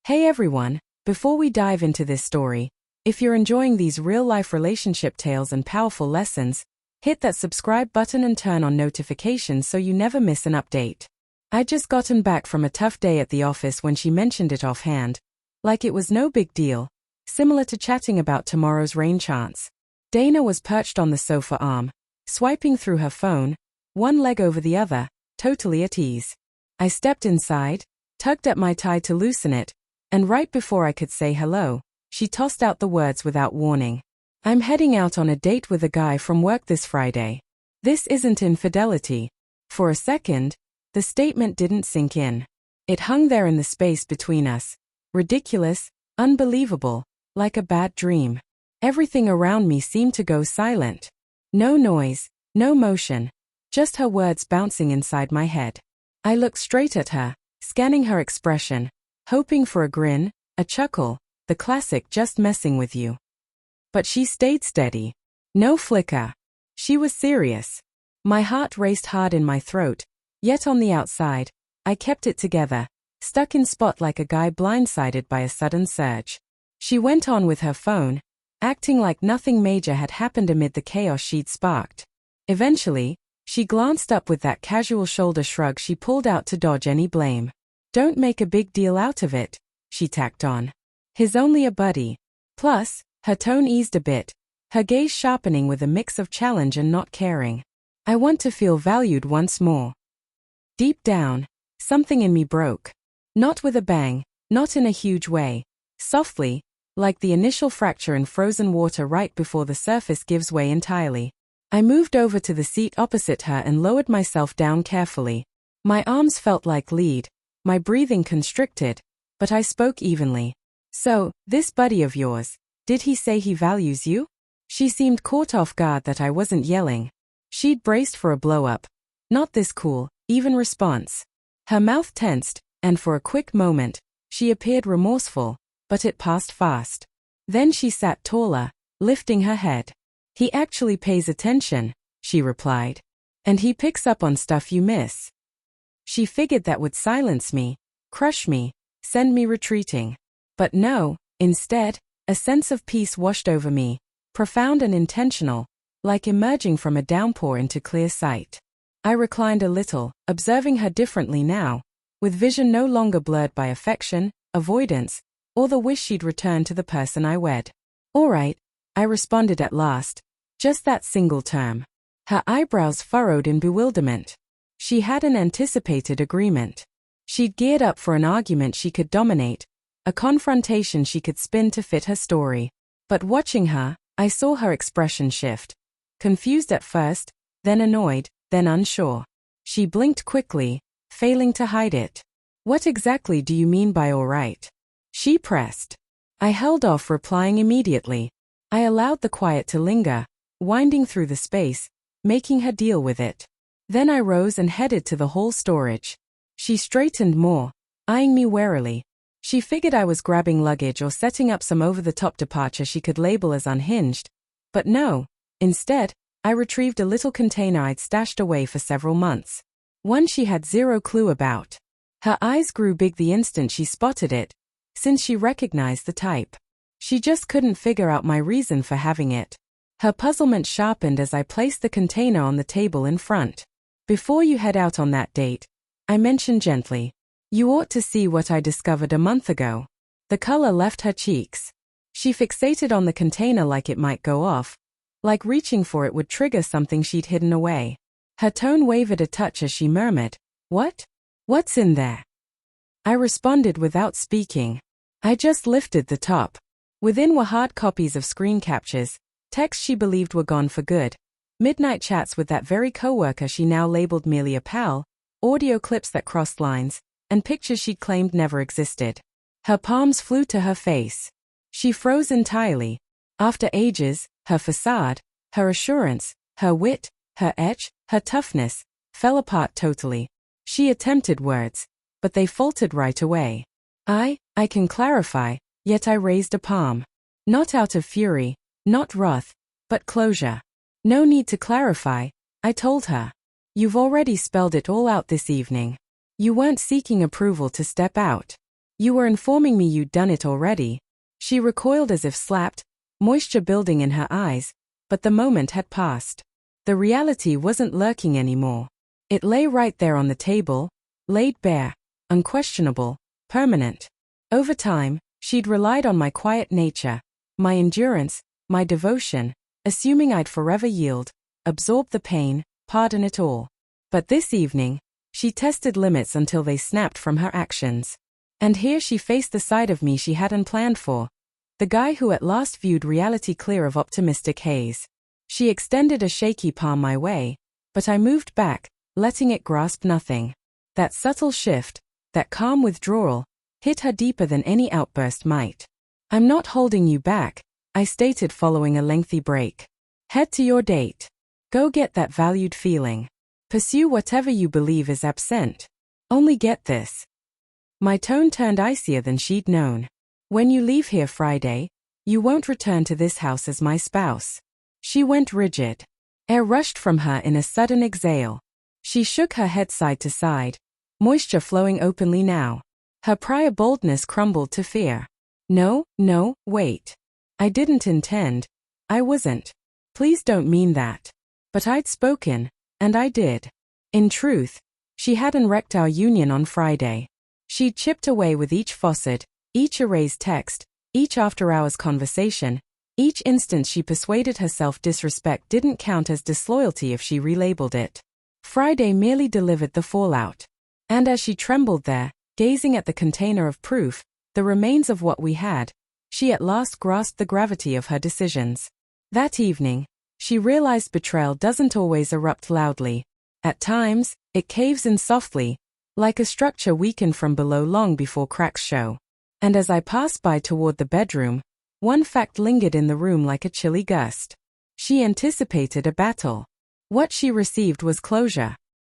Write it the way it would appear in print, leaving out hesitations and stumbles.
Hey everyone, before we dive into this story, if you're enjoying these real-life relationship tales and powerful lessons, hit that subscribe button and turn on notifications so you never miss an update. I'd just gotten back from a tough day at the office when she mentioned it offhand, like it was no big deal, similar to chatting about tomorrow's rain chance. Dana was perched on the sofa arm, swiping through her phone, one leg over the other, totally at ease. I stepped inside, tugged at my tie to loosen it, and right before I could say hello, she tossed out the words without warning. I'm heading out on a date with a guy from work this Friday. This isn't infidelity. For a second, the statement didn't sink in. It hung there in the space between us. Ridiculous, unbelievable, like a bad dream. Everything around me seemed to go silent. No noise, no motion, just her words bouncing inside my head. I looked straight at her, scanning her expression, hoping for a grin, a chuckle, the classic just messing with you. But she stayed steady. No flicker. She was serious. My heart raced hard in my throat, yet on the outside, I kept it together, stuck in spot like a guy blindsided by a sudden surge. She went on with her phone, acting like nothing major had happened amid the chaos she'd sparked. Eventually, she glanced up with that casual shoulder shrug she pulled out to dodge any blame. Don't make a big deal out of it, she tacked on. He's only a buddy. Plus, her tone eased a bit, her gaze sharpening with a mix of challenge and not caring. I want to feel valued once more. Deep down, something in me broke. Not with a bang, not in a huge way. Softly, like the initial fracture in frozen water right before the surface gives way entirely. I moved over to the seat opposite her and lowered myself down carefully. My arms felt like lead, my breathing constricted, but I spoke evenly. So, this buddy of yours, did he say he values you? She seemed caught off guard that I wasn't yelling. She'd braced for a blow-up. Not this cool, even response. Her mouth tensed, and for a quick moment, she appeared remorseful, but it passed fast. Then she sat taller, lifting her head. He actually pays attention, she replied. And he picks up on stuff you miss. She figured that would silence me, crush me, send me retreating. But no, instead, a sense of peace washed over me, profound and intentional, like emerging from a downpour into clear sight. I reclined a little, observing her differently now, with vision no longer blurred by affection, avoidance, or the wish she'd return to the person I wed. All right, I responded at last, just that single term. Her eyebrows furrowed in bewilderment. She hadn't anticipated agreement. She'd geared up for an argument she could dominate, a confrontation she could spin to fit her story. But watching her, I saw her expression shift. Confused at first, then annoyed, then unsure. She blinked quickly, failing to hide it. What exactly do you mean by all right? She pressed. I held off replying immediately. I allowed the quiet to linger, winding through the space, making her deal with it. Then I rose and headed to the hall storage. She straightened more, eyeing me warily. She figured I was grabbing luggage or setting up some over-the-top departure she could label as unhinged. But no, instead, I retrieved a little container I'd stashed away for several months. One she had zero clue about. Her eyes grew big the instant she spotted it, since she recognized the type. She just couldn't figure out my reason for having it. Her puzzlement sharpened as I placed the container on the table in front. Before you head out on that date, I mentioned gently, you ought to see what I discovered a month ago. The color left her cheeks. She fixated on the container like it might go off, like reaching for it would trigger something she'd hidden away. Her tone wavered a touch as she murmured, "What? What's in there?" I responded without speaking. I just lifted the top. Within were hard copies of screen captures, texts she believed were gone for good, midnight chats with that very coworker she now labeled merely a pal, audio clips that crossed lines, and pictures she'd claimed never existed. Her palms flew to her face. She froze entirely. After ages, her facade, her assurance, her wit, her edge, her toughness, fell apart totally. She attempted words, but they faltered right away. I can clarify, yet I raised a palm. Not out of fury, not wrath, but closure. No need to clarify, I told her. You've already spelled it all out this evening. You weren't seeking approval to step out. You were informing me you'd done it already. She recoiled as if slapped, moisture building in her eyes, but the moment had passed. The reality wasn't lurking anymore. It lay right there on the table, laid bare, unquestionable, permanent. Over time, she'd relied on my quiet nature, my endurance, my devotion, assuming I'd forever yield, absorb the pain, pardon it all. But this evening, she tested limits until they snapped from her actions. And here she faced the side of me she hadn't planned for. The guy who at last viewed reality clear of optimistic haze. She extended a shaky palm my way, but I moved back, letting it grasp nothing. That subtle shift, that calm withdrawal, hit her deeper than any outburst might. I'm not holding you back, I stated following a lengthy break. Head to your date. Go get that valued feeling. Pursue whatever you believe is absent. Only get this. My tone turned icier than she'd known. When you leave here Friday, you won't return to this house as my spouse. She went rigid. Air rushed from her in a sudden exhale. She shook her head side to side, moisture flowing openly now. Her prior boldness crumbled to fear. No, wait. I didn't intend. I wasn't. Please don't mean that. But I'd spoken, and I did. In truth, she hadn't wrecked our union on Friday. She'd chipped away with each faucet, each erased text, each after-hours conversation, each instance she persuaded herself disrespect didn't count as disloyalty if she relabeled it. Friday merely delivered the fallout. And as she trembled there, gazing at the container of proof, the remains of what we had, she at last grasped the gravity of her decisions. That evening, she realized betrayal doesn't always erupt loudly. At times, it caves in softly, like a structure weakened from below long before cracks show. And as I passed by toward the bedroom, one fact lingered in the room like a chilly gust. She anticipated a battle. What she received was closure.